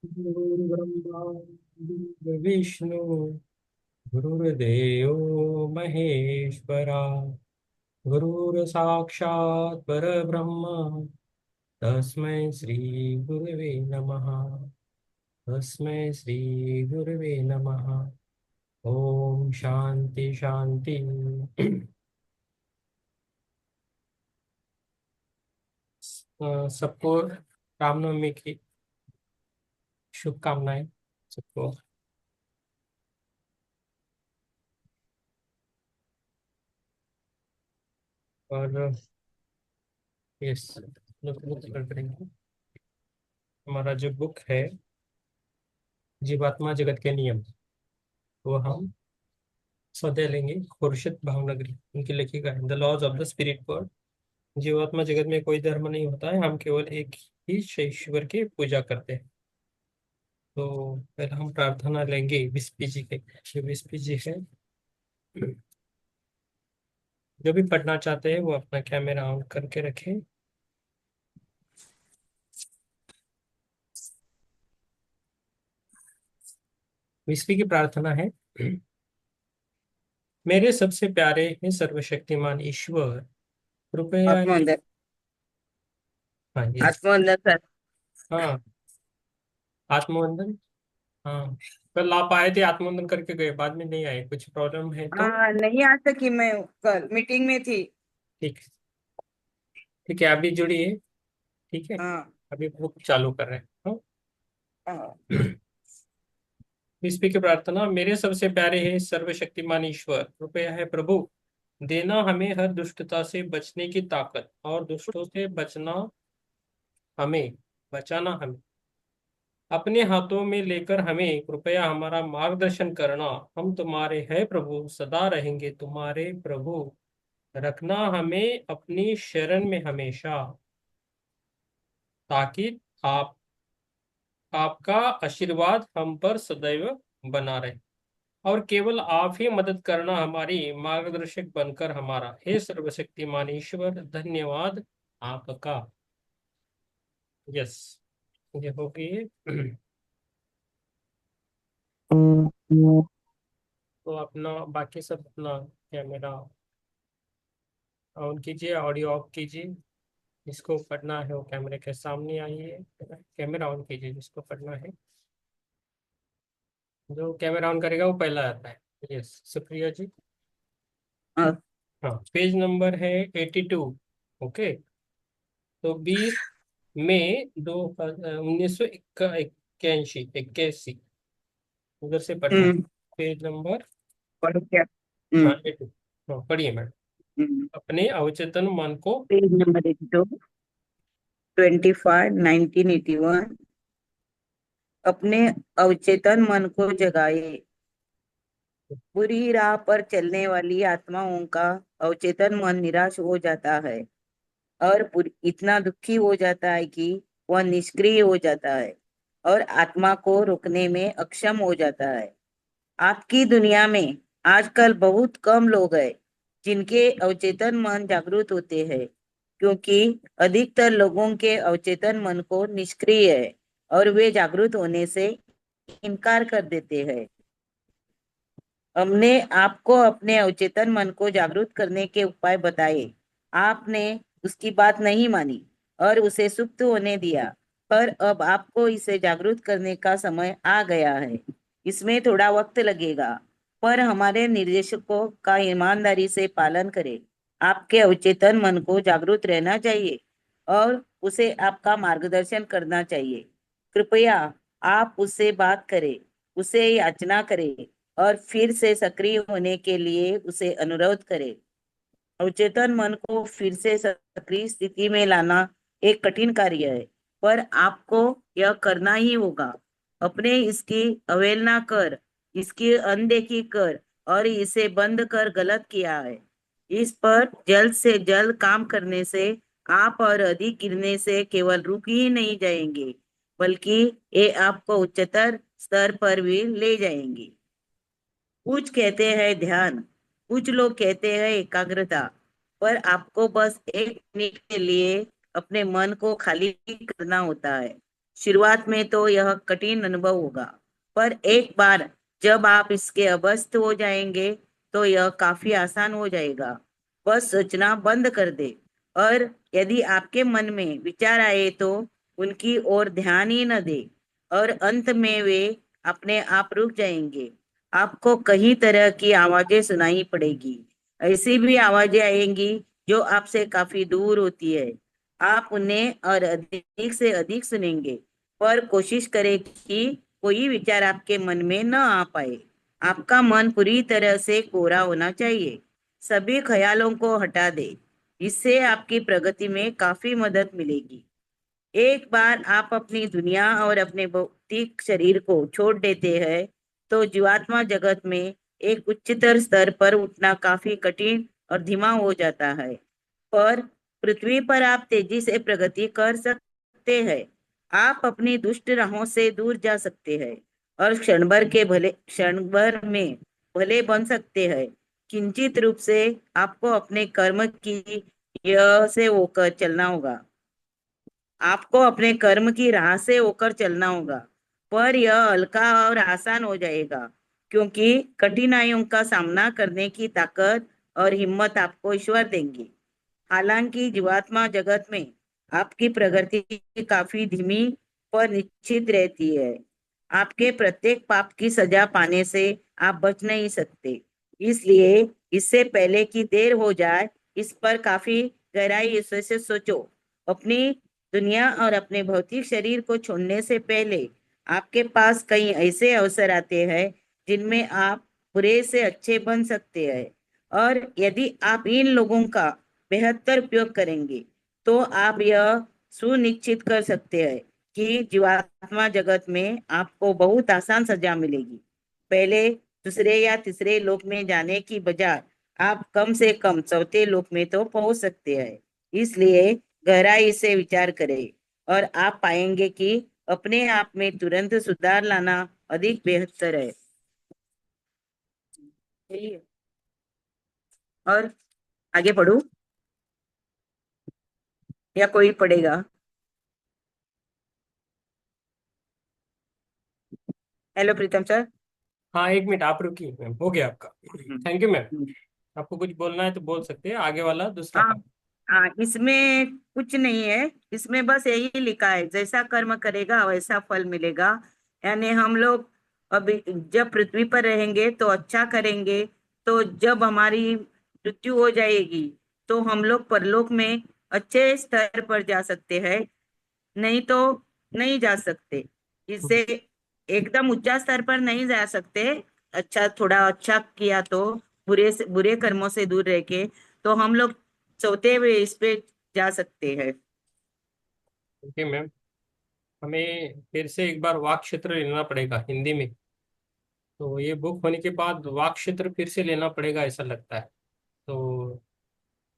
गुरुर्ब्रह्मा गुरुर्विष्णु गुरुर्देवो महेश्वरा गुरुर्साक्षात् परब्रह्म तस्मै श्री गुरवे नमः। तस्मै श्री गुरवे नमः। ओम शांति शांति। सबको रामनवमी की शुभकामनाएं सबको। और यस, लोग कर करेंगे। हमारा जो बुक है जीवात्मा जगत के नियम, वो हम स्वतः लेंगे। खुर्शीद भावनगरी उनकी लिखी का है the laws of the spirit world. जीवात्मा जगत में कोई धर्म नहीं होता है, हम केवल एक ही ईश्वर की पूजा करते हैं। तो पहले हम प्रार्थना लेंगे विस्पी जी के। जो विस्पी जी है, जो भी पढ़ना चाहते हैं वो अपना कैमरा ऑन करके रखें। विस्पी की प्रार्थना है। मेरे सबसे प्यारे हैं सर्वशक्तिमान ईश्वर, कृपया आत्मोन्नत। हाँ यस। आत्मोन्नत सर। हाँ, आत्मवंदन। हाँ, कल आप आए थे, आत्मवंदन करके गए, बाद में नहीं आए, कुछ प्रॉब्लम है तो। हाँ, नहीं आ सकी मैं, कल मीटिंग में थी। ठीक, ठीक है, अभी जुड़िए। ठीक है, हाँ। अभी बुक चालू कर रहे हैं। हाँ। हाँ। इस की प्रार्थना। मेरे सबसे प्यारे है सर्वशक्तिमान ईश्वर, कृपया है प्रभु, देना हमें हर दुष्टता से बचने की ताकत, और दुष्टों से हमें बचाना हमें अपने हाथों में लेकर हमें कृपया हमारा मार्गदर्शन करना। हम तुम्हारे हैं प्रभु, सदा रहेंगे तुम्हारे प्रभु, रखना हमें अपनी शरण में हमेशा, ताकि आप आपका आशीर्वाद हम पर सदैव बना रहे, और केवल आप ही मदद करना, हमारी मार्गदर्शक बनकर हमारा। हे सर्वशक्तिमान ईश्वर, धन्यवाद आपका। यस, ये हो गई। तो अपना बाकी सब अपना कैमरा ऑन कीजिए, ऑडियो ऑफ कीजिए। जिसको पढ़ना है वो कैमरे के सामने आइए, कैमरा ऑन कीजिए जिसको पढ़ना है। जो कैमरा ऑन करेगा वो पहला आता है। यस, शुक्रिया जी। हाँ। हाँ, पेज नंबर है 82। ओके, तो 20 मई 1981, 81 उधर से पढ़ना है। हम्म। पेज नंबर पढ़ो क्या? हाँ हम्म। 82। हाँ पढ़िए मैडम। हम्म। अपने अवचेतन मन को पेज नंबर 82, 25, 1981। अपने अवचेतन मन को जगाए। बुरी राह पर चलने वाली आत्माओं का अवचेतन मन निराश हो जाता है और इतना दुखी हो जाता है कि वह निष्क्रिय हो जाता है और आत्मा को रोकने में अक्षम हो जाता है। आपकी दुनिया में आजकल बहुत कम लोग हैं जिनके अवचेतन मन जागृत होते हैं, क्योंकि अधिकतर लोगों के अवचेतन मन को निष्क्रिय है और वे जागृत होने से इनकार कर देते हैं। हमने आपको अपने अवचेतन मन को जागृत करने के उपाय बताए। आपने उसकी बात नहीं मानी और उसे सुप्त होने दिया, पर अब आपको इसे जागृत करने का समय आ गया है। इसमें थोड़ा वक्त लगेगा, पर हमारे निर्देशकों का ईमानदारी से पालन करें। आपके अवचेतन मन को जागृत रहना चाहिए और उसे आपका मार्गदर्शन करना चाहिए। कृपया आप उससे बात करें, उसे याचना करें और फिर से सक्रिय होने के लिए उसे अनुरोध करें। अवचेतन मन को फिर से सक्रिय स्थिति में लाना एक कठिन कार्य है, पर आपको यह करना ही होगा। अपने इसकी अवहेलना कर, इसकी अनदेखी कर और इसे बंद कर गलत किया है। इस पर जल्द से जल्द काम करने से आप और अधिक गिरने से केवल रुक ही नहीं जाएंगे, बल्कि ये आपको उच्चतर स्तर पर भी ले जाएंगे। कुछ कहते हैं ध्यान, कुछ लोग कहते हैं एकाग्रता, पर आपको बस 1 मिनट के लिए अपने मन को खाली करना होता है। शुरुआत में तो यह कठिन अनुभव होगा, पर एक बार जब आप इसके अभ्यस्त हो जाएंगे तो यह काफी आसान हो जाएगा। बस सोचना बंद कर दे, और यदि आपके मन में विचार आए तो उनकी ओर ध्यान ही न दे, और अंत में वे अपने आप रुक जाएंगे। आपको कई तरह की आवाजें सुनाई पड़ेगी। ऐसी भी आवाजें आएंगी जो आपसे काफी दूर होती है। आप उन्हें और अधिक से अधिक सुनेंगे, पर कोशिश करें कि कोई विचार आपके मन में न आ पाए। आपका मन पूरी तरह से कोरा होना चाहिए। सभी ख्यालों को हटा दे। इससे आपकी प्रगति में काफी मदद मिलेगी। एक बार आप अपनी दुनिया और अपने भौतिक शरीर को छोड़ देते हैं तो जीवात्मा जगत में एक उच्चतर स्तर पर उठना काफी कठिन और धीमा हो जाता है। पर पृथ्वी पर आप तेजी से प्रगति कर सकते हैं। आप अपनी दुष्ट राहों से दूर जा सकते हैं और क्षण भर में भले बन सकते हैं। किंचित रूप से आपको अपने कर्म की यह से होकर चलना होगा। आपको अपने कर्म की राह से होकर चलना होगा, पर यह हल्का और आसान हो जाएगा, क्योंकि कठिनाइयों का सामना करने की ताकत और हिम्मत आपको ईश्वर देंगे। हालांकि जीवात्मा जगत में आपकी प्रगति काफी धीमी पर निश्चित रहती है। आपके प्रत्येक पाप की सजा पाने से आप बच नहीं सकते। इसलिए इससे पहले कि देर हो जाए, इस पर काफी गहराई से सोचो। अपनी दुनिया और अपने भौतिक शरीर को छोड़ने से पहले आपके पास कई ऐसे अवसर आते हैं जिनमें आप बुरे से अच्छे बन सकते हैं, और यदि आप इन लोगों का बेहतर उपयोग करेंगे तो आप यह सुनिश्चित कर सकते हैं कि जीवात्मा जगत में आपको बहुत आसान सजा मिलेगी। पहले, दूसरे या तीसरे लोक में जाने की बजाय आप कम से कम चौथे लोक में तो पहुंच सकते हैं। इसलिए गहराई से विचार करें और आप पाएंगे कि अपने आप में तुरंत सुधार लाना अधिक बेहतर है। चलिए, और आगे पढ़ूं या कोई पढ़ेगा? Hello Pritam sir. हाँ, एक मिनट आप रुकिए मैम, हो गया आपका। Thank you ma'am. हम्म। आपको कुछ बोलना है तो बोल सकते हैं, आगे वाला दूसरा हाँ, पार्ट। हाँ, इसमें कुछ नहीं है। इसमें बस यही लिखा है, जैसा कर्म करेगा वैसा फल मिलेगा। यानी हम लोग अभी जब पृथ्वी पर रहेंगे तो अच्छा करेंगे, तो जब हमारी मृत्यु हो जाएगी तो हम लोग परलोक में अच्छे स्तर पर जा सकते हैं। नहीं तो नहीं जा सकते। इससे एकदम ऊंचा स्तर पर नहीं जा सकते। अच्छा, थोड़ा अच्छा किया तो बुरे कर्मों से दूर रह के तो हम लोग चौथे हुए इस पे जा सकते हैं। ओके मैम, हमें फिर से एक बार वाक क्षेत्र लेना पड़ेगा हिंदी में। तो ये बुक होने के बाद वाक क्षेत्र फिर से लेना पड़ेगा ऐसा लगता है। तो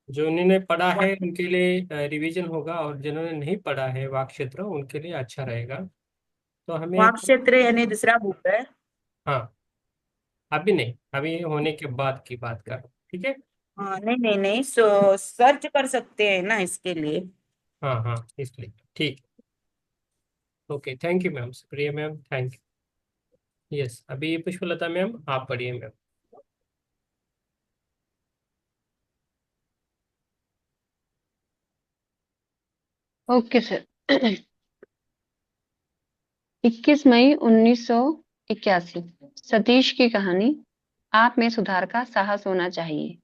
जो उन्होंने पढ़ा है उनके लिए रिवीजन होगा, और जिन्होंने नहीं पढ़ा है वाक क्षेत्र उनके लिए अच्छा रहेगा। तो हमें, वाक क्षेत्र यानी दूसरा बुक है। हाँ, अभी नहीं, अभी होने के बाद की बात कर, ठीक है। हाँ, नहीं नहीं नहीं, सो सर्च कर सकते हैं ना इसके लिए। हाँ हाँ, इसलिए ठीक। ओके, थैंक यू मैम, शुक्रिया मैम, थैंक यू। यस, अभी पुष्पलता मैम आप पढ़िए मैम। Okay sir. 21 मई 1981। सतीश की कहानी। आप में सुधार का साहस होना चाहिए।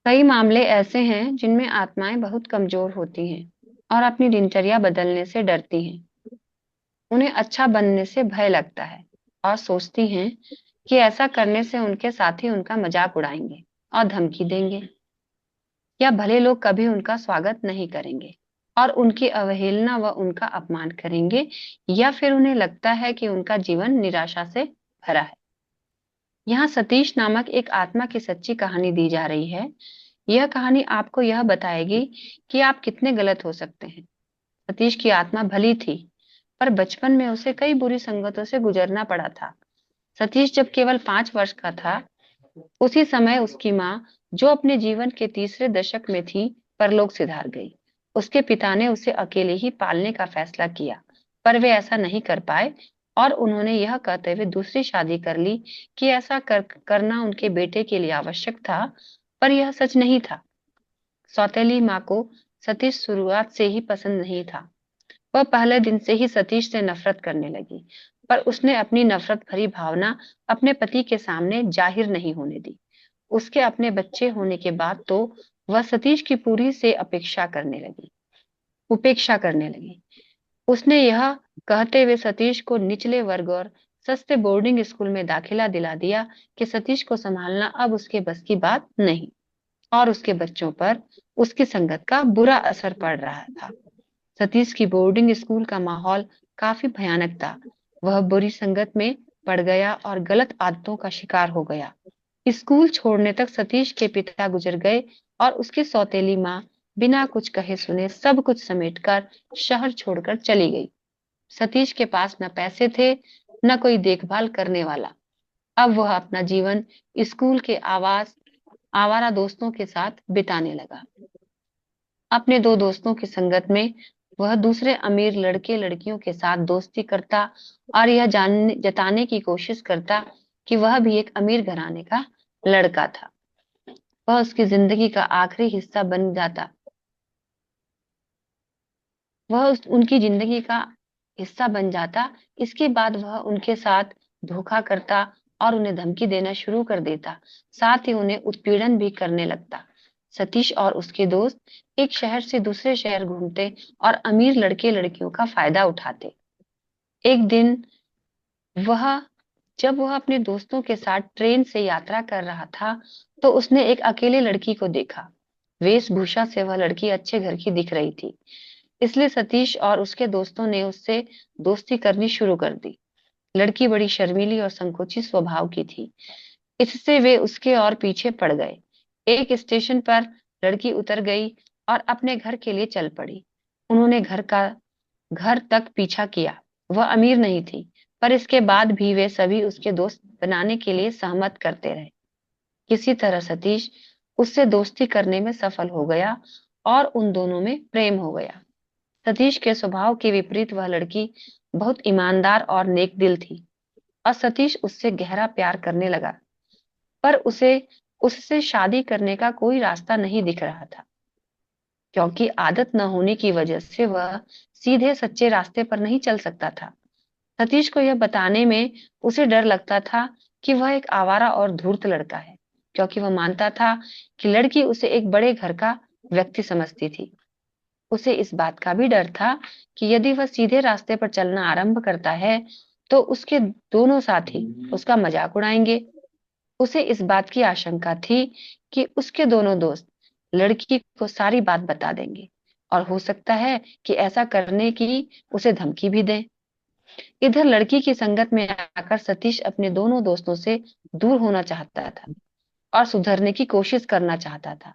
कई मामले ऐसे हैं जिनमें आत्माएं बहुत कमजोर होती हैं और अपनी दिनचर्या बदलने से डरती हैं। उन्हें अच्छा बनने से भय लगता है और सोचती हैं कि ऐसा करने से उनके साथी उनका मजाक उड़ाएंगे और धमकी देंगे, या भले लोग कभी उनका स्वागत नहीं करेंगे और उनकी अवहेलना व उनका अपमान करेंगे, या फिर उन्हें लगता है कि उनका जीवन निराशा से भरा है। यहाँ सतीश नामक एक आत्मा की सच्ची कहानी दी जा रही है। यह कहानी आपको यह बताएगी कि आप कितने गलत हो सकते हैं। सतीश की आत्मा भली थी, पर बचपन में उसे कई बुरी संगतों से गुजरना पड़ा था। सतीश जब केवल 5 वर्ष का था, उसी समय उसकी माँ, जो अपने जीवन के तीसरे दशक में थी, परलोक सिधार गई। उसके पिता ने उसे अकेले ही पालने का फैसला किया, पर वे ऐसा नहीं कर पाए और उन्होंने यह कहते हुए दूसरी शादी कर ली कि ऐसा करना उनके बेटे के लिए आवश्यक था, पर यह सच नहीं था। सौतेली माँ को सतीश शुरुआत से ही पसंद नहीं था। वह पहले दिन से ही सतीश से नफरत करने लगी, पर उसने अपनी नफरत भरी भावना अपने पति के सामने जाहिर नहीं होने दी। उसके अपने बच्चे होने के बाद तो वह सतीश की पूरी से उपेक्षा करने लगी। उसने यह कहते हुए सतीश को निचले वर्ग और सस्ते बोर्डिंग स्कूल में दाखिला दिला दिया कि सतीश को संभालना अब उसके बस की बात नहीं, और उसके बच्चों पर उसकी संगत का बुरा असर पड़ रहा था। सतीश की बोर्डिंग स्कूल का माहौल काफी भयानक था। वह बुरी संगत में पड़ गया और गलत आदतों का शिकार हो गया। स्कूल छोड़ने तक सतीश के पिता गुजर गए और उसकी सौतेली माँ बिना कुछ कहे सुने सब कुछ समेटकर शहर छोड़कर चली गई। सतीश के पास न पैसे थे, न कोई देखभाल करने वाला। अब वह अपना जीवन स्कूल के आवारा दोस्तों के साथ बिताने लगा। अपने दो दोस्तों की संगत में वह दूसरे अमीर लड़के लड़कियों के साथ दोस्ती करता और यह जताने की कोशिश करता कि वह भी एक अमीर घराने का लड़का था। वह उसकी जिंदगी का आखिरी हिस्सा बन जाता। उनकी जिंदगी का हिस्सा बन जाता। इसके बाद वह उनके साथ धोखा करता और उन्हें धमकी देना शुरू कर देता, साथ ही उन्हें उत्पीड़न भी करने लगता। सतीश और उसके दोस्त एक शहर से दूसरे शहर घूमते और अमीर लड़के लड़कियों का फायदा उठाते। एक दिन वह जब वह अपने दोस्तों के साथ ट्रेन से यात्रा कर रहा था, तो उसने एक अकेले लड़की को देखा। वेशभूषा से वह लड़की अच्छे घर की दिख रही थी, इसलिए सतीश और उसके दोस्तों ने उससे दोस्ती करनी शुरू कर दी। लड़की बड़ी शर्मीली और संकोची स्वभाव की थी, इससे वे उसके और पीछे पड़ गए। एक स्टेशन पर लड़की उतर गई और अपने घर के लिए चल पड़ी। उन्होंने घर तक पीछा किया। वह अमीर नहीं थी, पर इसके बाद भी वे सभी उसके दोस्त बनाने के लिए सहमत करते रहे। किसी तरह सतीश उससे दोस्ती करने में सफल हो गया और उन दोनों में प्रेम हो गया। सतीश के स्वभाव के विपरीत वह लड़की बहुत ईमानदार और नेक दिल थी और सतीश उससे गहरा प्यार करने लगा, पर उसे उससे शादी करने का कोई रास्ता नहीं दिख रहा था, क्योंकि आदत न होने की वजह से वह सीधे सच्चे रास्ते पर नहीं चल सकता था। सतीश को यह बताने में उसे डर लगता था कि वह एक आवारा और धूर्त लड़का है, क्योंकि वह मानता था कि लड़की उसे एक बड़े घर का व्यक्ति समझती थी। उसे इस बात का भी डर था कि यदि वह सीधे रास्ते पर चलना आरंभ करता है, तो उसके दोनों साथी उसका मजाक उड़ाएंगे। उसे इस बात की आशंका थी कि उसके दोनों दोस्त लड़की को सारी बात बता देंगे और हो सकता है कि ऐसा करने की उसे धमकी भी दें। इधर लड़की की संगत में आकर सतीश अपने दोनों दोस्तों से दूर होना चाहता था और सुधरने की कोशिश करना चाहता था।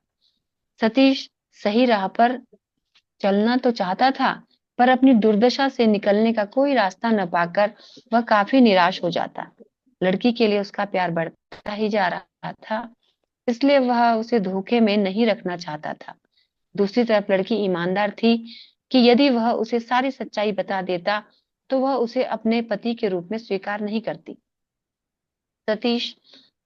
सतीश सही राह पर चलना तो चाहता था, पर अपनी दुर्दशा से निकलने का कोई रास्ता न पाकर वह काफी निराश हो जाता। लड़की के लिए उसका प्यार बढ़ता ही जा रहा था, इसलिए वह उसे धोखे में नहीं रखना चाहता था। दूसरी तरफ लड़की ईमानदार थी कि यदि वह उसे सारी सच्चाई बता देता, तो वह उसे अपने पति के रूप में स्वीकार नहीं करती। सतीश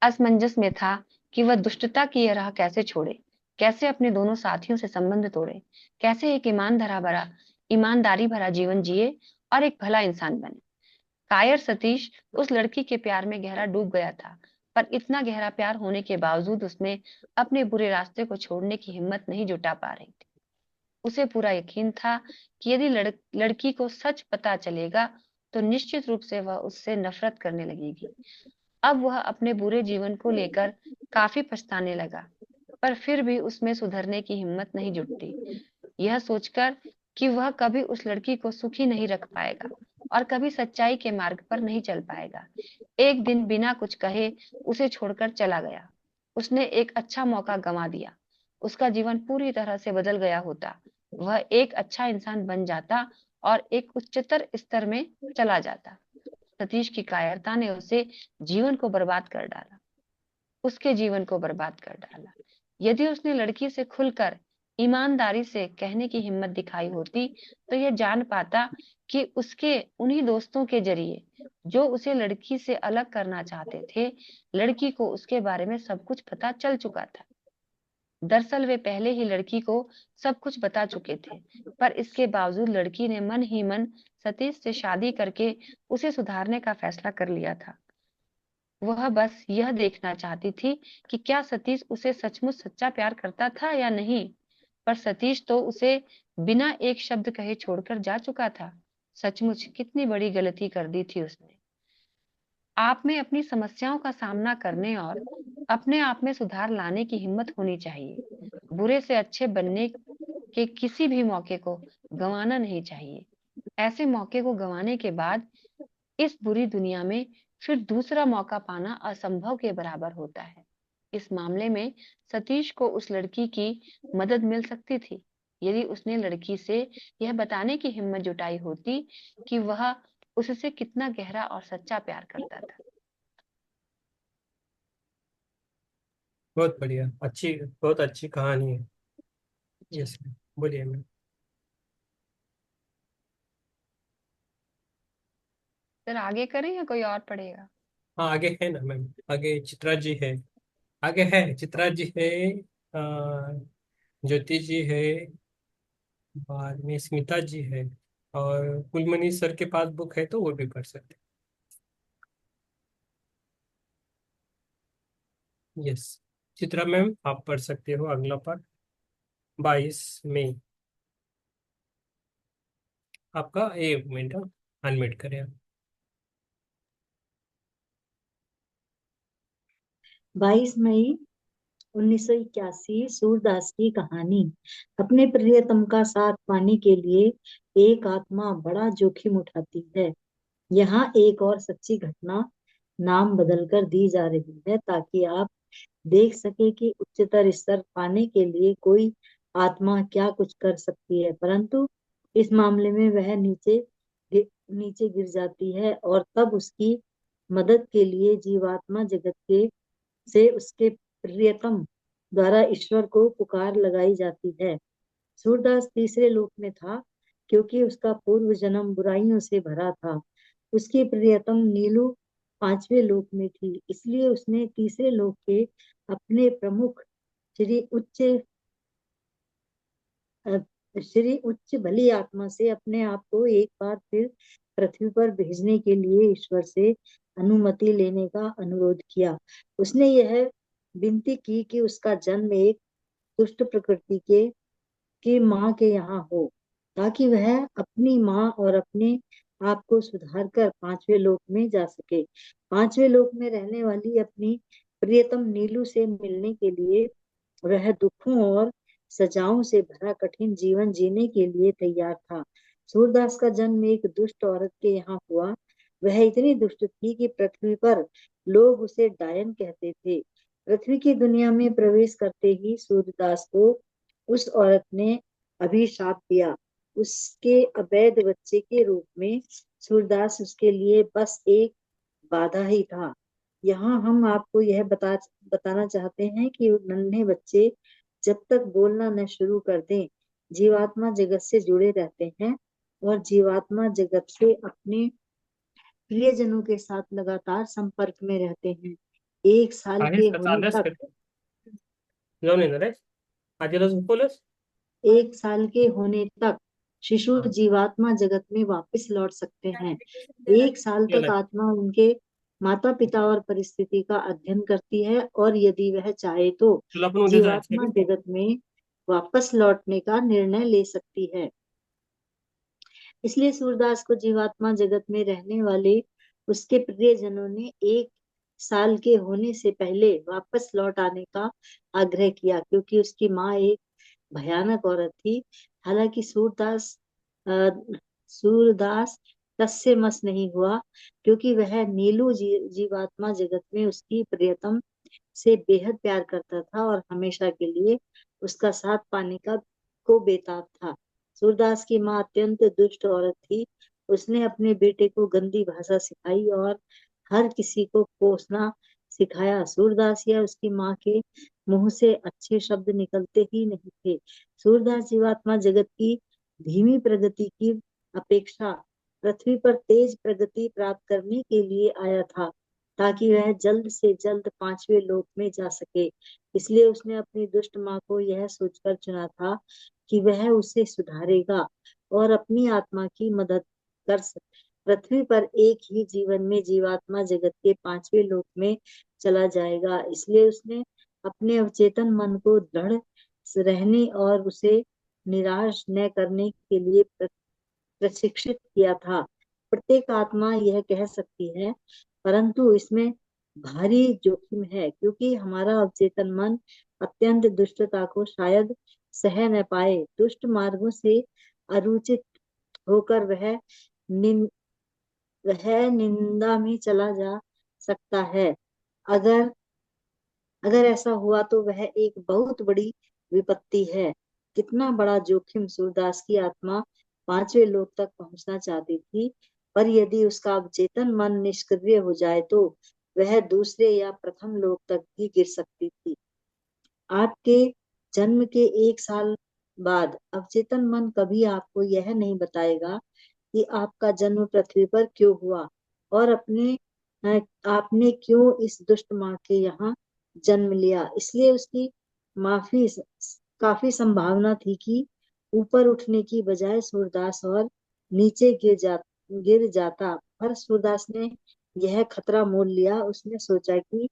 असमंजस में था कि वह दुष्टता की यह राह कैसे छोड़े, कैसे अपने दोनों साथियों से संबंध तोड़े, कैसे एक ईमानदारी भरा जीवन जिए और एक भला इंसान बने। कायर सतीश उस लड़की के प्यार में गहरा डूब गया था, पर इतना गहरा प्यार होने के बावजूद उसमें अपने बुरे रास्ते को छोड़ने की हिम्मत नहीं जुटा पा रही थी। उसे पूरा यकीन था कि यदि लड़की को सच पता चलेगा, तो निश्चित रूप से वह उससे नफरत करने लगेगी। अब वह अपने बुरे जीवन को लेकर काफी पछताने लगा, पर फिर भी उसमें सुधरने की हिम्मत नहीं जुटती, यह सोचकर कि वह कभी उस लड़की को सुखी नहीं रख पाएगा और कभी सच्चाई के मार्ग पर नहीं चल पाएगा। एक दिन बिना कुछ कहे उसे छोड़कर चला गया। उसने एक अच्छा मौका गंवा दिया। उसका जीवन पूरी तरह से बदल गया होता। वह एक अच्छा इंसान बन जाता और एक उच्चतर स्तर में चला जाता। सतीश की कायरता ने उसे जीवन को बर्बाद कर डाला, उसके जीवन को बर्बाद कर डाला। यदि उसने लड़की से खुलकर ईमानदारी से कहने की हिम्मत दिखाई होती तो यह जान पाता कि उसके उन्हीं दोस्तों के जरिए जो उसे लड़की से अलग करना चाहते थे, लड़की को उसके बारे में सब कुछ पता चल चुका था। दरअसल वे पहले ही लड़की को सब कुछ बता चुके थे, पर इसके बावजूद लड़की ने मन ही मन सतीश से शादी करके उसे सुधारने का फैसला कर लिया था। वह बस यह देखना चाहती थी कि क्या सतीश उसे सचमुच सच्चा प्यार करता था या नहीं। पर सतीश तो उसे बिना एक शब्द कहे छोड़कर जा चुका था। सचमुच कितनी बड़ी गलती कर दी थी उसने। आप में अपनी समस्याओं का सामना करने और अपने आप में सुधार लाने की हिम्मत होनी चाहिए। बुरे से अच्छे बनने के किसी भी मौके को गंवाना नहीं चाहिए। ऐसे मौके को गंवाने के बाद इस बुरी दुनिया में फिर दूसरा मौका पाना असंभव के बराबर होता है। इस मामले में सतीश को उस लड़की की मदद मिल सकती थी यदि उसने लड़की से यह बताने की हिम्मत जुटाई होती कि वह उससे कितना गहरा और सच्चा प्यार करता था। बहुत बढ़िया, अच्छी, बहुत अच्छी कहानी है। यस मैम, बोलिए मैम। सर आगे करें या कोई और पढ़ेगा? हाँ, आगे है ना मैम, आगे चित्रा जी है। आगे है, चित्रा जी है, ज्योति जी है, बाद में स्मिता जी है, और कुलमनी सर के पास बुक है तो वो भी पढ़ सकते हैं। यस, चित्रा मैम आप पढ़ सकते हो अगला पार्ट, 22 मई। आपका एक मिनट, अनम्यूट करें आप। 22 मई 1981 सूरदास की कहानी। अपने प्रियतम का साथ पाने के लिए एक आत्मा बड़ा जोखिम उठाती है। यहाँ एक और सच्ची घटना नाम बदलकर दी जा रही है ताकि आप देख सके कि उच्चतर स्तर पाने के लिए कोई आत्मा क्या कुछ कर सकती है, परंतु इस मामले में वह नीचे गिर जाती है और तब उसकी मदद के लिए जीवात्मा जगत के से उसके प्रियतम द्वारा ईश्वर को पुकार लगाई जाती है। सूरदास तीसरे लोक में था क्योंकि उसका पूर्व जन्म बुराइयों से भरा था। उसकी प्रियतम नीलू 5वें लोक में थी, इसलिए उसने तीसरे लोक के अपने प्रमुख श्री उच्च अ, श्री उच्च भली आत्मा से अपने आप को एक बार फिर पृथ्वी पर भेजने के लिए ईश्वर से अनुमति लेने का अनुरोध किया। उसने यह विनती की कि उसका जन्म एक दुष्ट प्रकृति के माँ के यहाँ हो, ताकि वह अपनी माँ और अपने आप को सुधार कर 5वें लोक में जा सके। 5वें लोक में रहने वाली अपनी प्रियतम नीलू से मिलने के लिए वह दुखों और सजाओं से भरा कठिन जीवन जीने के लिए तैयार था। सूरदास का जन्म एक दुष्ट औरत के यहाँ हुआ। वह इतनी दुष्ट थी कि पृथ्वी पर लोग उसे डायन कहते थे। पृथ्वी की दुनिया में प्रवेश करते ही सूरदास को उस औरत ने अभिशाप दिया। उसके अवैध बच्चे के रूप में सूरदास उसके लिए बस एक बाधा ही था। यहाँ हम आपको यह बताना चाहते हैं कि नन्हे बच्चे जब तक बोलना न शुरू कर दें, जीवात्मा जगत से जुड़े रहते हैं और जीवात्मा जगत से अपने प्रियजनों के साथ लगातार संपर्क में रहते हैं। 1 साल आहे के होने चालू तक करते जाऊन येणार आहे, आजीला झोपवलंस? 1 साल के होने तक शिशु हाँ, जीवात्मा जगत में वापस लौट सकते हैं। 1 साल तक गेला. आत्मा उनके माता पिता और परिस्थिति का अध्ययन करती है और यदि वह चाहे तो तुला पण उद्या जायचंय जीवात्मा का? जगत में वापस लौटने का निर्णय ले सकती है। इसलिए सूरदास को जीवात्मा जगत में रहने वाले उसके प्रियजनों ने 1 साल के होने से पहले वापस लौट आने का आग्रह किया, क्योंकि उसकी माँ एक भयानक औरत थी। हालांकि सूरदास टस से मस नहीं हुआ, क्योंकि वह नीलू जीवात्मा जगत में उसकी प्रियतम से बेहद प्यार करता था और हमेशा के लिए उसका साथ पाने का को बेताब था। सूरदास की माँ अत्यंत दुष्ट औरत थी। उसने अपने बेटे को गंदी भाषा सिखाई और हर किसी को कोसना सिखाया। सूरदास या उसकी माँ के मुंह से अच्छे शब्द निकलते ही नहीं थे। सूरदास जीवात्मा जगत की धीमी प्रगति की अपेक्षा पृथ्वी पर तेज प्रगति प्राप्त करने के लिए आया था, ताकि वह जल्द से जल्द पांचवें लोक में जा सके। इसलिए उसने अपनी दुष्ट माँ को यह सोचकर चुना था कि वह उसे सुधारेगा और अपनी आत्मा की मदद कर पृथ्वी पर एक ही जीवन में जीवात्मा जगत के पांचवें लोक में चला जाएगा। इसलिए उसने अपने अवचेतन मन को दृढ़ रहने और उसे निराश न करने के लिए प्रशिक्षित किया था। प्रत्येक आत्मा यह कह सकती है, परंतु इसमें भारी जोखिम है, क्योंकि हमारा अवचेतन मन अत्यंत दुष्टता को शायद सह न पाए। दुष्ट मार्गों से अरुचित होकर वह निंदा में चला जा सकता है। अगर अगर ऐसा हुआ तो वह एक बहुत बड़ी विपत्ति है। कितना बड़ा जोखिम! सूरदास की आत्मा पांचवें लोक तक पहुंचना चाहती थी, पर यदि उसका अवचेतन मन निष्क्रिय हो जाए तो वह दूसरे या प्रथम लोक तक भी गिर सकती थी। आपके जन्म के 1 साल बाद अवचेतन मन कभी आपको यह नहीं बताएगा कि आपका जन्म पृथ्वी पर क्यों हुआ और आपने क्यों इस दुष्ट माँ के यहाँ जन्म लिया। इसलिए उसकी माफी काफी संभावना थी कि ऊपर उठने की बजाय सूरदास और नीचे गिर जाता, पर सूरदास ने यह खतरा मोल लिया। उसने सोचा कि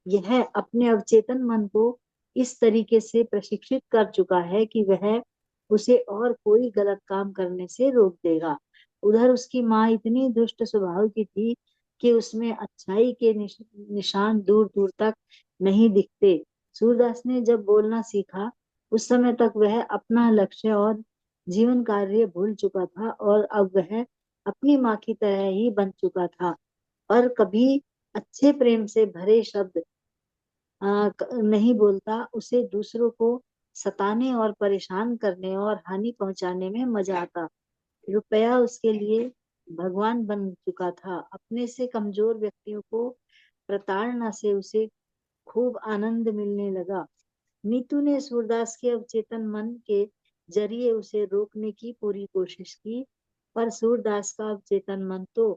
यह अपने अवचेतन मन को इस तरीके से प्रशिक्षित कर चुका है कि वह उसे और कोई गलत काम करने से रोक देगा। उधर उसकी माँ इतनी दुष्ट स्वभाव की थी कि उसमें अच्छाई के निशान दूर दूर तक नहीं दिखते। सूरदास ने जब बोलना सीखा, उस समय तक वह अपना लक्ष्य और जीवन कार्य भूल चुका था और अब वह अपनी माँ की तरह ही बन चुका था। और कभी अच्छे प्रेम से भरे शब्द नहीं बोलता। उसे दूसरों को सताने और परेशान करने और हानि पहुंचाने में मजा आता। रुपया उसके लिए भगवान बन चुका था। अपने से कमजोर व्यक्तियों को प्रताड़ना से उसे खूब आनंद मिलने लगा। नीतू ने सूरदास के अवचेतन मन के जरिए उसे रोकने की पूरी कोशिश की, पर सूरदास का अवचेतन मन तो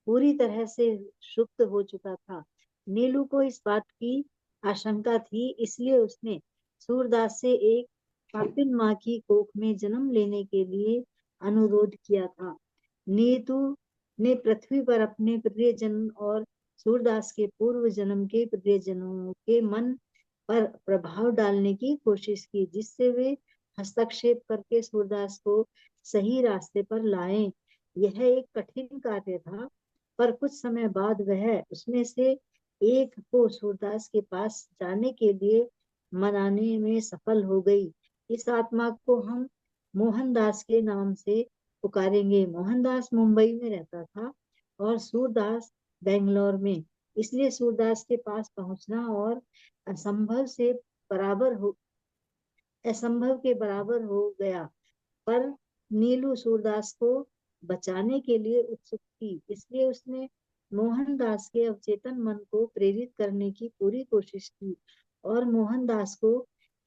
पूरी तरह से सुप्त हो चुका था। नीलू को इस बात की आशंका थी, इसलिए उसने सूरदास से एक पापिन माँ की कोख में जन्म लेने के लिए अनुरोध किया था। नीतू ने पृथ्वी पर अपने प्रियजन और सूरदास के पूर्व जन्म के प्रियजनों के मन पर प्रभाव डालने की कोशिश की, जिससे वे हस्तक्षेप करके सूरदास को सही रास्ते पर लाएं। यह एक कठिन कार्य था, पर कुछ समय बाद वह उसमें से एक को सूरदास के पास जाने के लिए मनाने में सफल हो गई। इस आत्मा को हम मोहनदास के नाम से पुकारेंगे। मोहनदास मुंबई में रहता था और सूरदास बेंगलोर में। इसलिए सूरदास के पास पहुंचना और असंभव से बराबर हो असंभव के बराबर हो गया। पर नीलू सूरदास को बचाने के लिए उत्सुक थी, इसलिए उसने मोहनदास के अवचेतन मन को प्रेरित करने की पूरी कोशिश की और मोहनदास को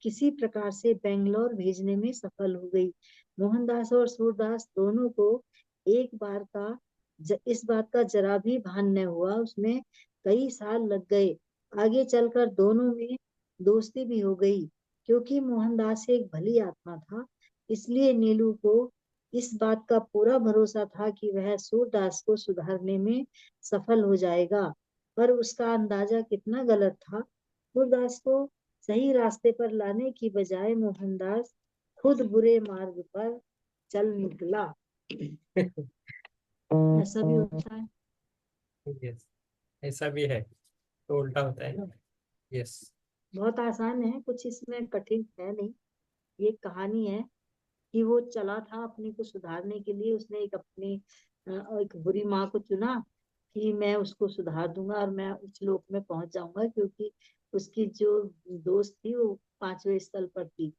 किसी प्रकार से बेंगलोर भेजने में सफल हो गई। मोहनदास और सूरदास दोनों को एक बार का इस बात का जरा भी भान न हुआ। उसमें कई साल लग गए। आगे चलकर दोनों में दोस्ती भी हो गई। क्योंकि मोहनदास एक भली आत्मा था, इसलिए नीलू को इस बात का पूरा भरोसा था कि वह सूरदास को सुधारने में सफल हो जाएगा। पर उसका अंदाजा कितना गलत था। सूरदास को सही रास्ते पर लाने की बजाय मोहनदास खुद बुरे मार्ग पर चल निकला। ऐसा भी होता है। यस, ऐसा भी है, तो उल्टा होता है ना। यस। बहुत आसान है, कुछ इसमें कठिन है नहीं। ये कहानी है कि वो चला था अपने को सुधारने के लिए। उसने एक बुरी माँ को चुना कि मैं उसको सुधार दूंगा और मैं उस लोक में पहुंच जाऊंगा, क्योंकि उसकी जो दोस्त थी वो पांचवें स्थल पर थी।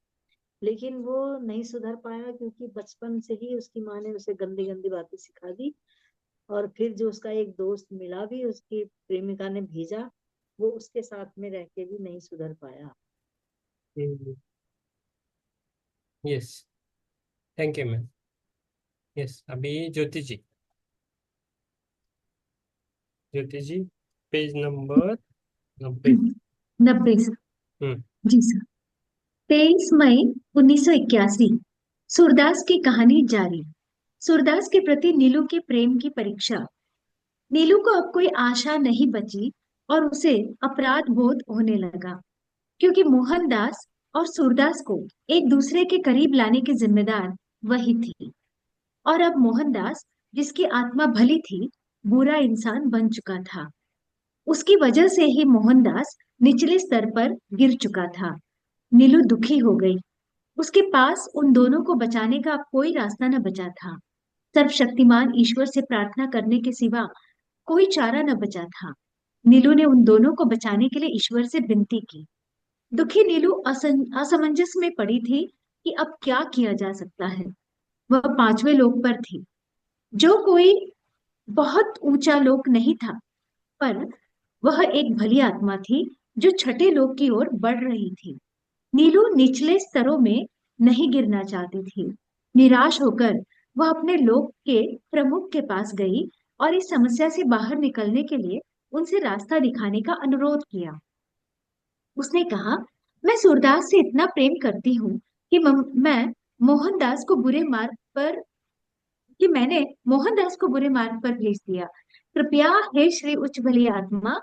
लेकिन वो नहीं सुधर पाया, क्योंकि बचपन से ही उसकी माँ ने उसे गंदी गंदी बातें सिखा दी। और फिर जो उसका एक दोस्त मिला भी, उसकी प्रेमिका ने भेजा, वो उसके साथ में रह के भी नहीं सुधर पाया। Yes, thank you ma'am. Yes, अभी ज्योति जी। ज्योति जी, पेज नंबर 90। 90 सर। हम्म। जी सर। 23 मई 1981। सूरदास की कहानी जारी। सूरदास के प्रति नीलू के प्रेम की परीक्षा। नीलू को अब कोई आशा नहीं बची और उसे अपराध बोध होने लगा, क्योंकि मोहनदास और सूरदास को एक दूसरे के करीब लाने की जिम्मेदार वही थी। और अब मोहनदास, जिसकी आत्मा भली थी, बुरा इंसान बन चुका था। उसकी वजह से ही मोहनदास निचले स्तर पर गिर चुका था। नीलू दुखी हो गई। उसके पास उन दोनों को बचाने का अब कोई रास्ता न बचा था। सर्वशक्तिमान ईश्वर से प्रार्थना करने के सिवा कोई चारा न बचा था। नीलू ने उन दोनों को बचाने के लिए ईश्वर से विनती की। दुखी नीलू असमंजस में पड़ी थी कि अब क्या किया जा सकता है। वह 5वें लोक पर थी, जो कोई बहुत ऊंचा लोक नहीं था, पर वह एक भली आत्मा थी जो छठे लोक की ओर बढ़ रही थी। नीलू निचले स्तरों में नहीं गिरना चाहती थी। निराश होकर वह अपने लोक के प्रमुख के पास गई और इस समस्या से बाहर निकलने के लिए उनसे रास्ता दिखाने का अनुरोध किया। उसने कहा, मैं सूरदास से इतना प्रेम करती हूँ कि मैं मोहनदास को बुरे मार्ग पर कि मैंने मोहनदास को बुरे मार्ग पर भेज दिया। कृपया हे श्री उच्च भली आत्मा,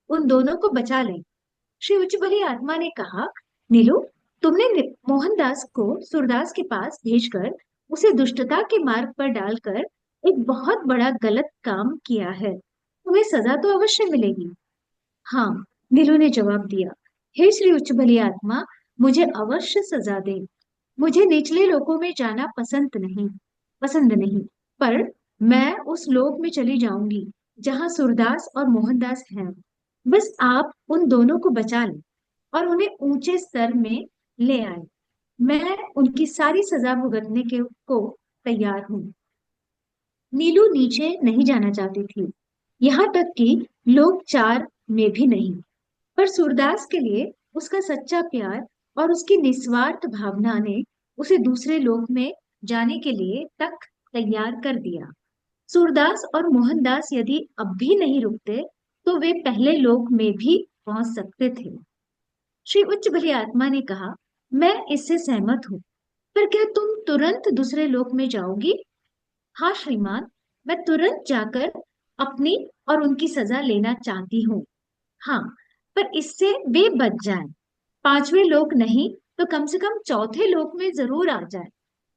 उन दोनों को बचा लें। श्री उच्च भली आत्मा ने कहा, नीलू, तुमने मोहनदास को सूरदास के पास भेजकर उसे दुष्टता के मार्ग पर डालकर एक बहुत बड़ा गलत काम किया है। तुम्हें सजा तो अवश्य मिलेगी। हाँ, नीलू ने जवाब दिया, हे श्री उच्च भली आत्मा, मुझे अवश्य सजा दे। मुझे निचले लोकों में जाना पसंद नहीं, पर मैं उस लोक में चली जाऊंगी जहाँ सूरदास और मोहनदास हैं। बस आप उन दोनों को बचा लें और उन्हें ऊंचे स्तर में ले आए। मैं उनकी सारी सजा भुगतने के को तैयार हूँ। नीलू नीचे नहीं जाना चाहती थी, यहाँ तक कि लोक 4 में भी नहीं। पर सूरदास के लिए उसका सच्चा प्यार और उसकी निस्वार्थ भावना ने उसे दूसरे लोक में जाने के लिए तक तैयार कर दिया। सूरदास और मोहनदास यदि अब भी नहीं रुकते, तो वे पहले लोक में भी पहुंच सकते थे। श्री उच्च भली आत्मा ने कहा, मैं इससे सहमत हूँ, पर क्या तुम तुरंत दूसरे लोक में जाओगी? हाँ श्रीमान, मैं तुरंत जाकर अपनी और उनकी सजा लेना चाहती हूँ। हाँ, पर इससे वे बच जाएं। 5वें लोक नहीं तो कम से कम चौथे लोक में जरूर आ जाए।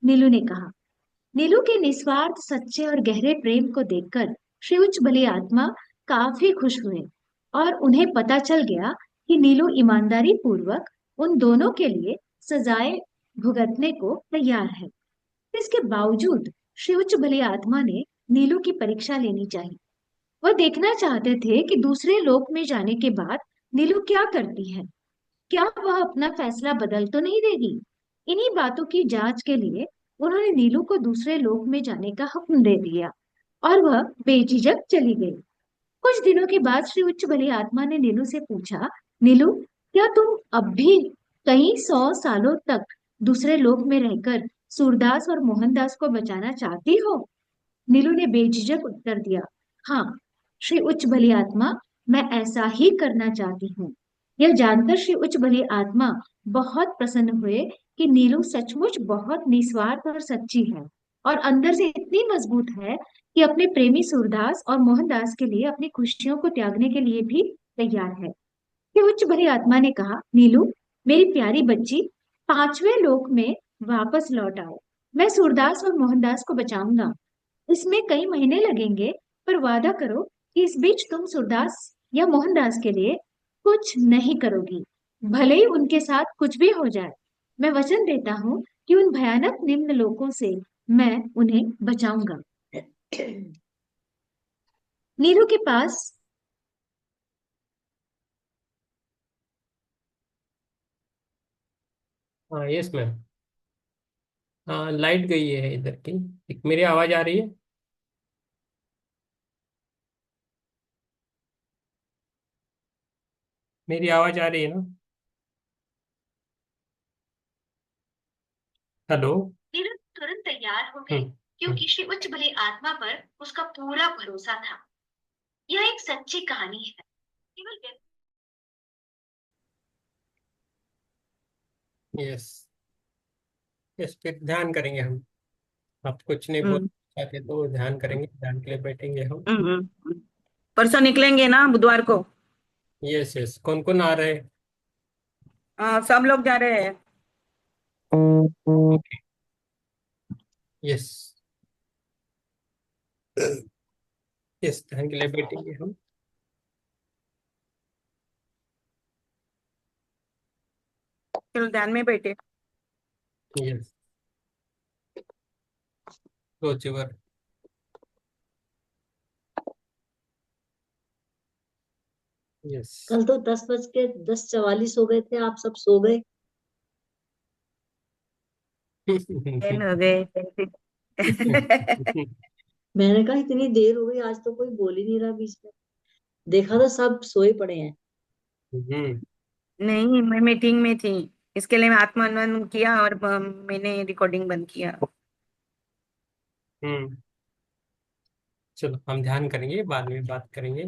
नीलू ने कहा। नीलू के निस्वार्थ सच्चे और गहरे प्रेम को देखकर श्री उच्च भली आत्मा काफी खुश हुए और उन्हें पता चल गया कि नीलू ईमानदारी पूर्वक उन दोनों के लिए सजाएं भुगतने को तैयार है। इसके बावजूद श्री उच्च भली आत्मा ने नीलू की परीक्षा लेनी चाहिए। वह देखना चाहते थे कि दूसरे लोक में जाने के बाद नीलू क्या करती है। क्या वह अपना फैसला बदल तो नहीं देगी? इन्हीं बातों की जांच के लिए उन्होंने नीलू को दूसरे लोक में जाने का हुक्म दे दिया और वह बेझिझक चली गई। कुछ दिनों के बाद श्री उच्च भली आत्मा ने नीलू से पूछा, नीलू, क्या तुम अब भी कई 100 सालों तक दूसरे लोक में रहकर सूरदास और मोहनदास को बचाना चाहती हो? नीलू ने बेझिझक उत्तर दिया, हाँ श्री उच्च भली आत्मा, मैं ऐसा ही करना चाहती हूँ। यह जानकर श्री उच्च भली आत्मा बहुत प्रसन्न हुए कि नीलू सचमुच बहुत निस्वार्थ और सच्ची है और अंदर से इतनी मजबूत है कि अपने प्रेमी सूरदास और मोहनदास के लिए अपनी खुशियों को त्यागने के लिए भी तैयार है। फिर उच्च भली आत्मा ने कहा, नीलू, मेरी प्यारी बच्ची, 5वें लोक में वापस लौट आओ। मैं सूरदास और मोहनदास को बचाऊंगा। इसमें कई महीने लगेंगे, पर वादा करो कि इस बीच तुम सूरदास या मोहनदास के लिए कुछ नहीं करोगी, भले ही उनके साथ कुछ भी हो जाए। मैं वचन देता हूँ कि उन भयानक निम्न लोकों से मैं उन्हें बचाऊंगा। नीरू के पास हाँ, यस मैम। हाँ, लाइट गई है इधर की। एक मेरी आवाज आ रही है? मेरी आवाज आ रही है ना? हेलो। नीरज तुरंत तैयार हो गई हम्म। क्योंकि श्री उच्च भली आत्मा पर उसका पूरा भरोसा था। यह एक सच्ची कहानी है। केवल यस। यस, फिर ध्यान करेंगे हम। आप कुछ नहीं बोल हम्म, पाते तो ध्यान करेंगे, ध्यान के लिए बैठेंगे हम। परसों निकलेंगे ना बुधवार को? यस यस, कौन कौन आ रहे हैं? हाँ, सब लोग जा रहे हैं। ओके। यस। यस, ध्यान के लिए बैठेंगे हम। चलो ध्यान में बैठे। यस। Close your. यस। कल तो 10 बज के 10:44 हो गए थे, आप सब सो गए। 10 हो गए, 10। मैंने कहा इतनी देर हो गई, आज तो कोई बोल ही नहीं रहा बीच में। देखा तो सब सोए पड़े हैं। हम्म। नहीं, मैं मीटिंग में थी, इसके लिए मैं आत्मानंद किया और मैंने रिकॉर्डिंग बंद किया। हम्म। चलो हम ध्यान करेंगे, बाद में बात करेंगे।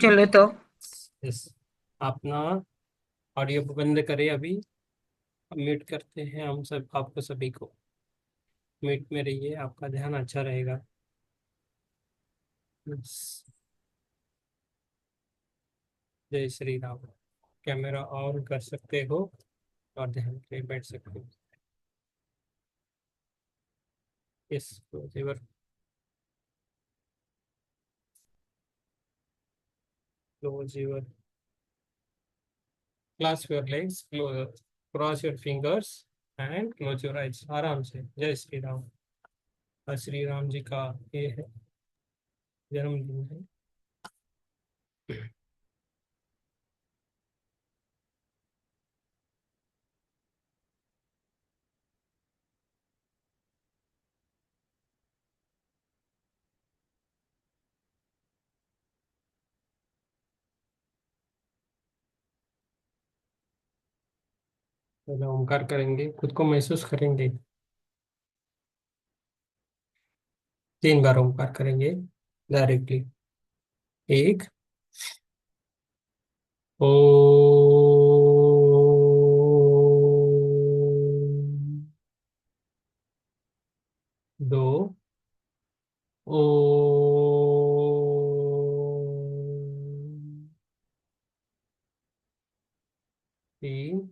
चलो तो। यस। आप ना ऑडियो बंद करें अभी। म्यूट करते हैं हम सब, आपको सभी को। म्यूट में रहिए, आपका ध्यान अच्छा रहेगा। यस। जय श्री राम। कैमरा ऑन कर सकते हो और ध्यान के लिए बैठ सकते हो। Yes, close your. Close your. Class your legs, cross your fingers and close your eyes. आराम से। जय श्री राम। और श्री राम जी का ये है जन्मदिन है। पहले ओंकार करेंगे, खुद को महसूस करेंगे। 3 बार ओंकार करेंगे डायरेक्टली। एक, ओ, 2, ओ, 3,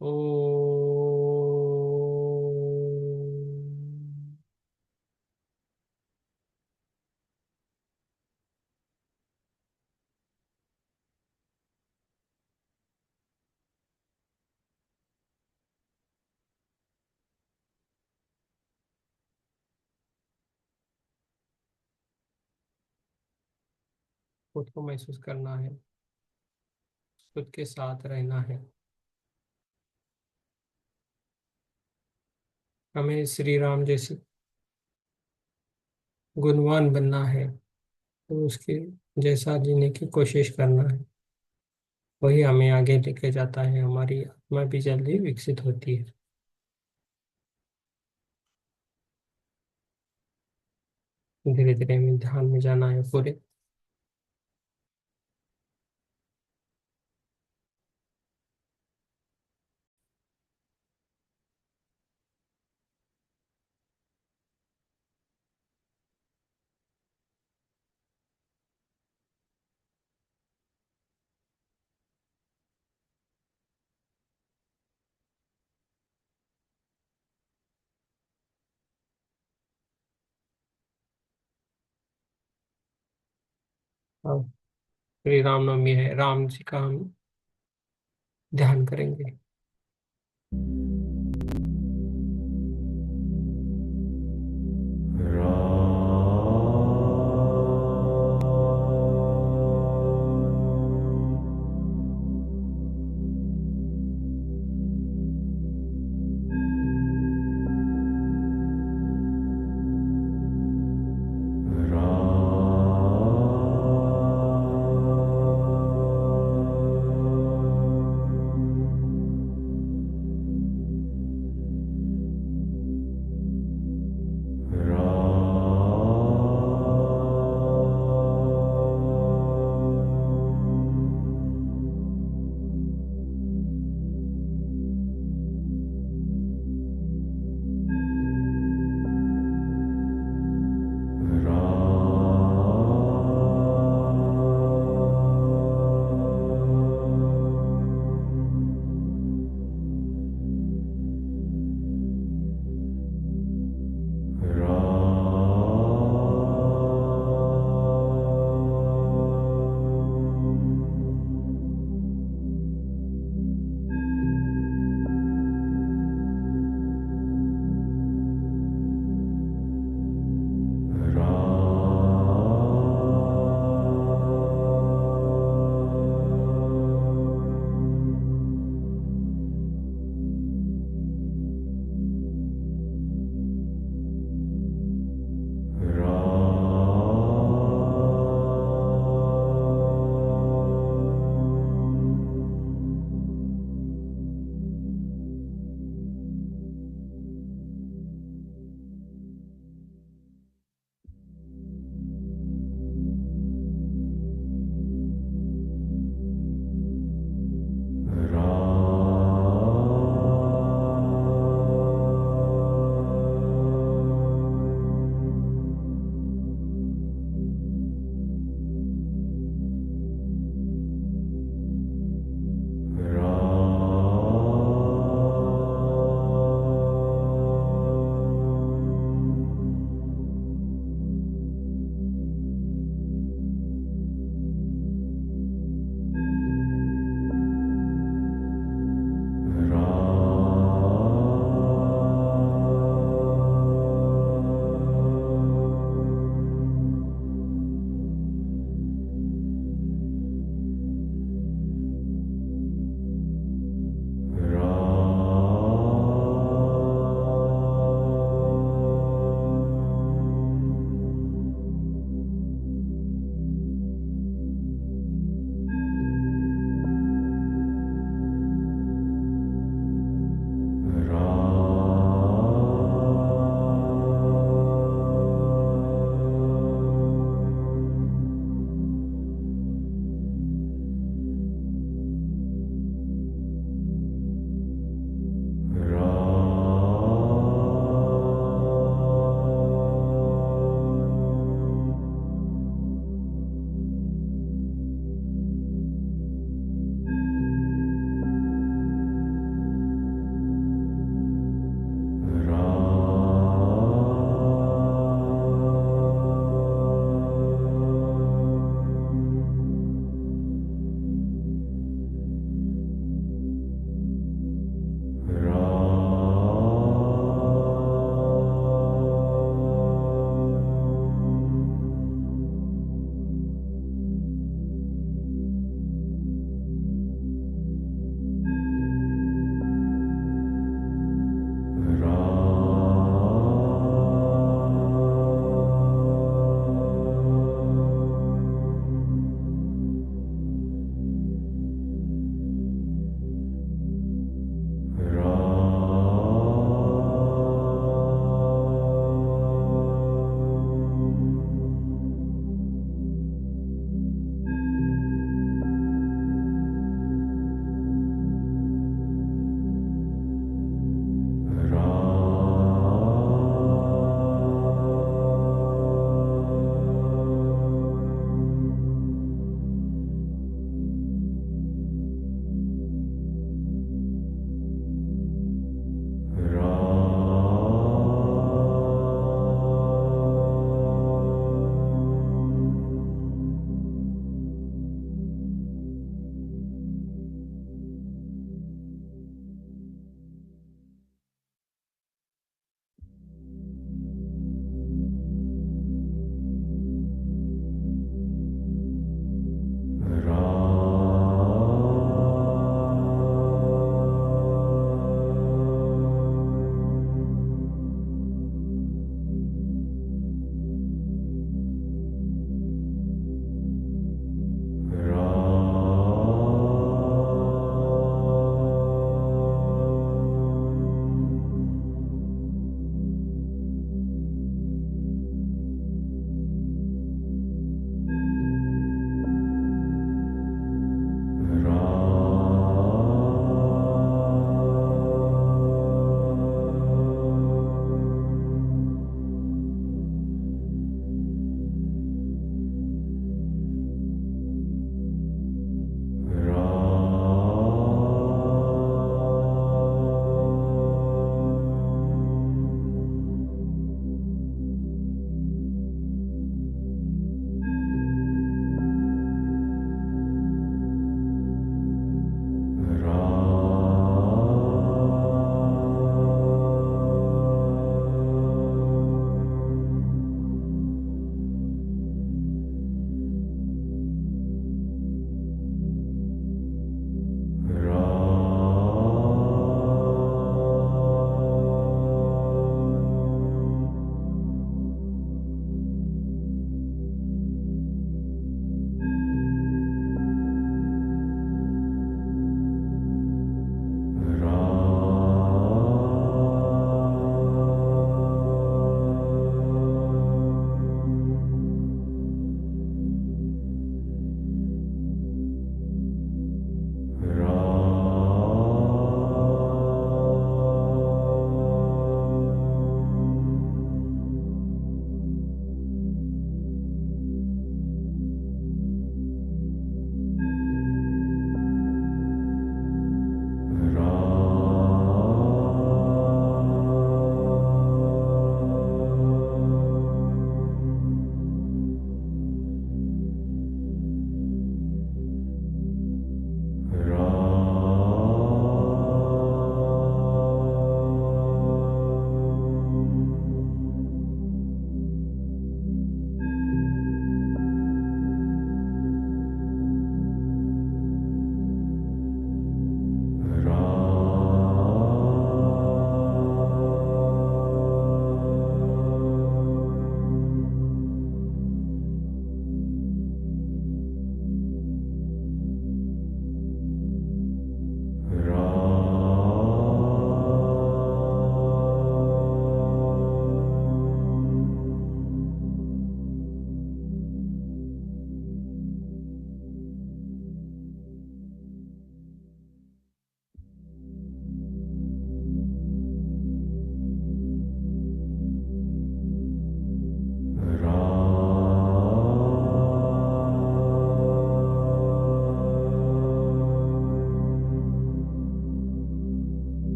ओ। खुद को महसूस करना है, खुद के साथ रहना है। हमें श्री राम जैसे गुणवान बनना है, तो उसके जैसा जीने की कोशिश करना है। वही हमें आगे लेके जाता है, हमारी आत्मा भी जल्दी विकसित होती है। धीरे धीरे हमें ध्यान में जाना है पूरे। अब श्री रामनवमी है, राम जी का हम ध्यान करेंगे।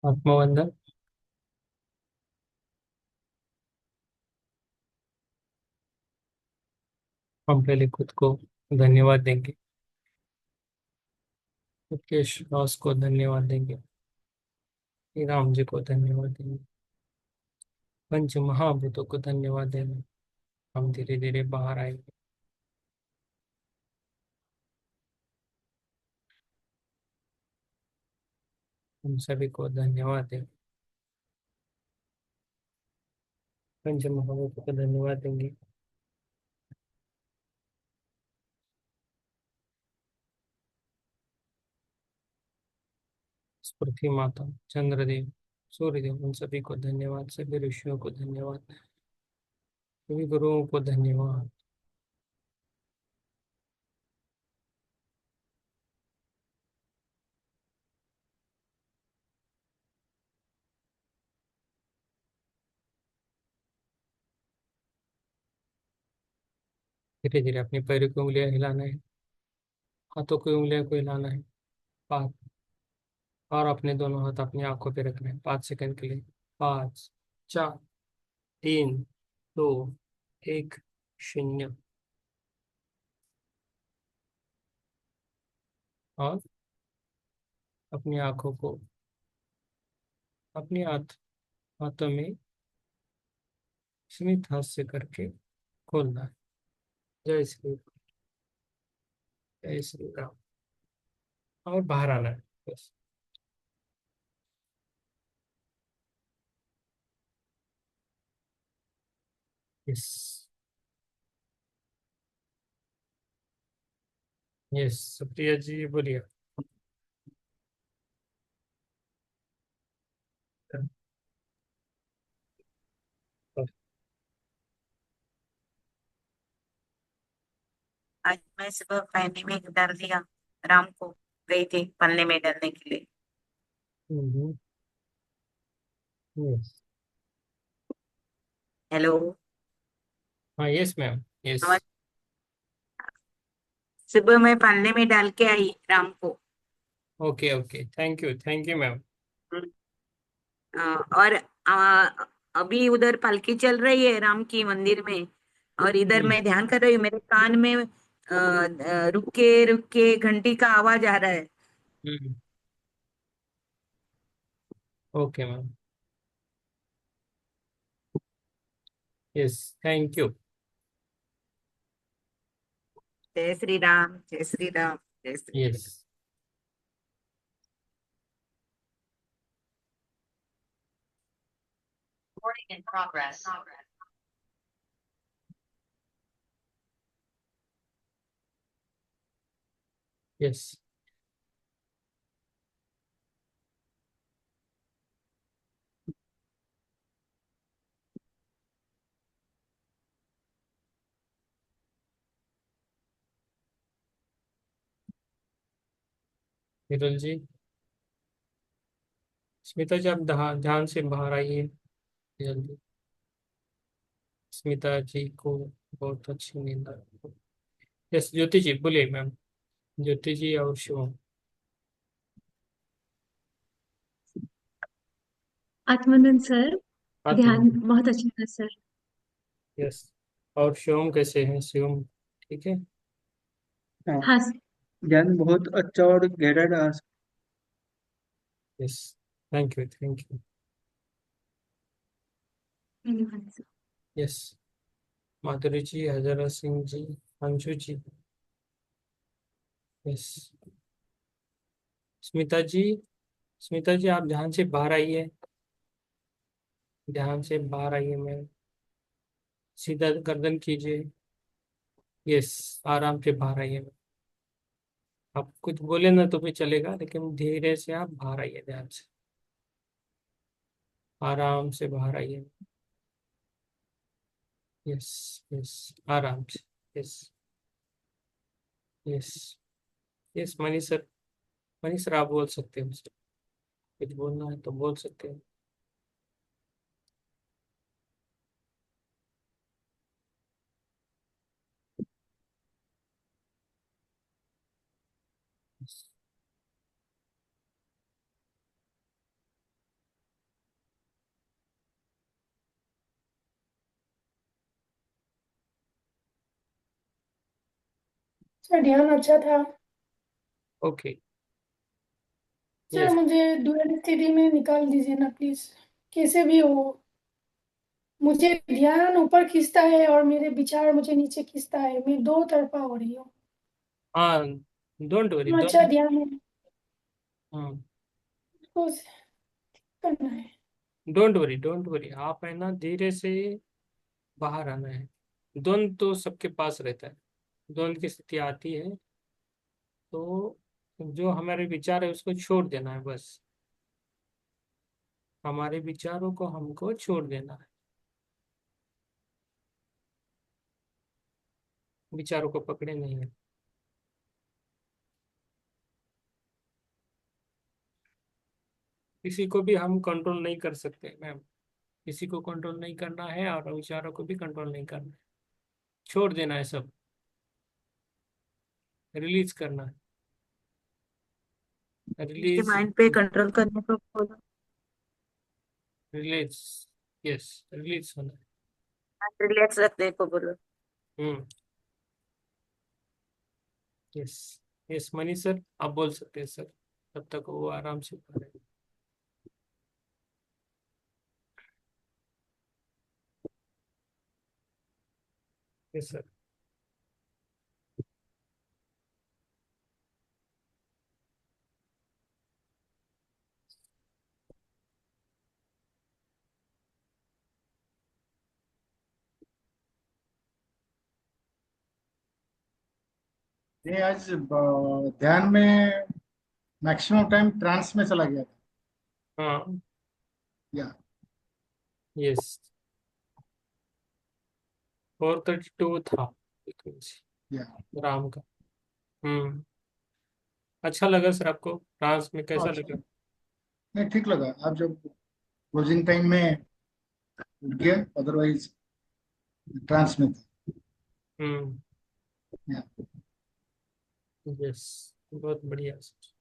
आत्मवंदन। हम पहले खुद को धन्यवाद देंगे, खुद के श्वास को धन्यवाद देंगे, श्री राम जी को धन्यवाद देंगे, पंच महाभूतों को धन्यवाद देंगे। हम धीरे धीरे बाहर आएंगे। हम सभी को धन्यवाद देंगे, पंच महाभूतों को धन्यवाद देंगे। पृथ्वी माता, चंद्रदेव, सूर्यदेव, उन सभी को धन्यवाद, सभी ऋषियों को धन्यवाद, सभी गुरुओं को धन्यवाद। धीरे धीरे अपनी पैरों की उंगलियां हिलाना है, हाथों की उंगलियों को हिलाना है। पाँच, और अपने दोनों हाथ अपनी आंखों पे रखना है 5 सेकंड के लिए। 5, 4, 3, 2, 1, 0। और अपनी आंखों को अपने हाथों में स्मित हास्य करके खोलना है। जय श्री, जय श्री राम। और बाहर आना है बस। यस, यस, सुप्रिया जी बोलिए। आज मैं सुबह पानी में डाल दिया, राम को गई थी पानी में डालने के लिए। Yes, hello. हाँ, यस मैम, यस। आवाज- सुबह मैं पानी में डाल के आई राम को। Okay, okay, thank you ma'am. और अभी उधर पालकी चल रही है राम की मंदिर में, और इधर हम्म, मैं ध्यान कर रही हूँ, मेरे कान में रुक के घंटी का आवाज आ रहा है। Hmm, okay ma'am, yes, thank you. जय श्री राम, जय श्री राम, जय Shri Ram. Yes, Recording in progress. Yes, Hiral ji, Smita ji, आप ध्यान से बाहर आइए जल्दी। स्मिता जी को बहुत अच्छी नींद आ रही है। यस, ज्योति जी बोलिए मैम। ज्योति जी और शिवम। आत्मानंद सर, ध्यान आत्म, बहुत अच्छा था सर। यस। और शिवम कैसे हैं? शिवम ठीक है? हाँ, हाँ सर। ज्ञान बहुत अच्छा और गहरा रहा। Yes, thank you. धन्यवाद सर। यस, माधुरी जी, हजरा सिंह जी, अंशु जी। यस, स्मिता जी, स्मिता जी आप ध्यान से बाहर आइए, ध्यान से बाहर आइए मैम। सीधा गर्दन कीजिए। यस, आराम से बाहर आइए मैम। आप कुछ बोले ना तो भी चलेगा, लेकिन धीरे से आप बाहर आइए, ध्यान से आराम से बाहर आइए। यस, यस, आराम से। Yes, yes, yes, Manish sir, Manish sir आप बोल सकते हैं मुझसे, कुछ बोलना है तो बोल सकते हैं। सर ध्यान अच्छा था। ओके। Sir yes. मुझे दुआरी स्थिति में निकाल दीजिए ना प्लीज, कैसे भी हो। मुझे ध्यान ऊपर खींचता है और मेरे विचार मुझे नीचे खींचता है, मैं दो तरफा हो रही हूँ। हाँ, डोंट वरी, अच्छा डोंट। ध्यान है, हाँ, उसको करना है। Don't worry, don't worry. आप है ना, धीरे से बाहर आना है। द्वंद तो सबके पास रहता है। द्वंद की स्थिति आती है तो जो हमारे विचार है उसको छोड़ देना है बस। हमारे विचारों को हमको छोड़ देना है। विचारों को पकड़े नहीं है। किसी को भी हम कंट्रोल नहीं कर सकते मैम। किसी को कंट्रोल नहीं करना है और विचारों को भी कंट्रोल नहीं करना है। छोड़ देना है सब। रिलीज करना है। उसके रिलीज। माइंड पे कंट्रोल करने को बोलो। रिलीज। यस, रिलीज होना है। रिलैक्स रखने को बोलो। हम्म। यस। यस मनीष सर, आप बोल सकते हैं सर। तब तक वो आराम से पढ़े। Yes sir. ये आज ध्यान में मैक्सिमम टाइम ट्रांस में चला गया था। हाँ। या यस। 4:32 था या राम का। हम्म। अच्छा लगा सर आपको? फ्रांस में कैसा अच्छा, लगा? नहीं ठीक लगा। आप जब क्लोजिंग टाइम में उठ गए, अदरवाइज ट्रांस में थे। हम्म। या यस, बहुत बढ़िया सर।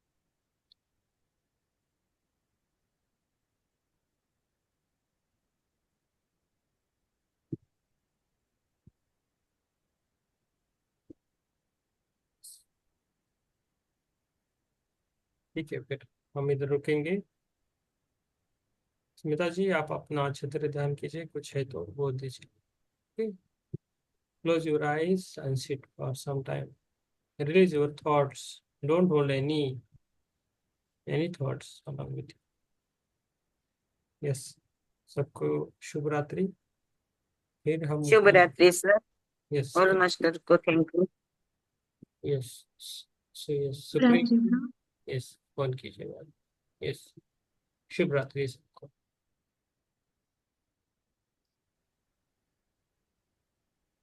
ठीक है, फिर हम इधर रुकेंगे। स्मिता जी, आप अपना अच्छे तरह ध्यान कीजिए, कुछ है तो बोल दीजिए। Close your eyes and sit for some time. Release your thoughts. Don't hold any thoughts along with you. Yes. सबको शुभ रात्रि। फिर हम शुभ रात्रि सर। यस। ऑल मास्टर को thank you. Yes. So yes, supreme. रात्रि। यस, कॉल कीजिएगा। यस। शुभ रात्रि।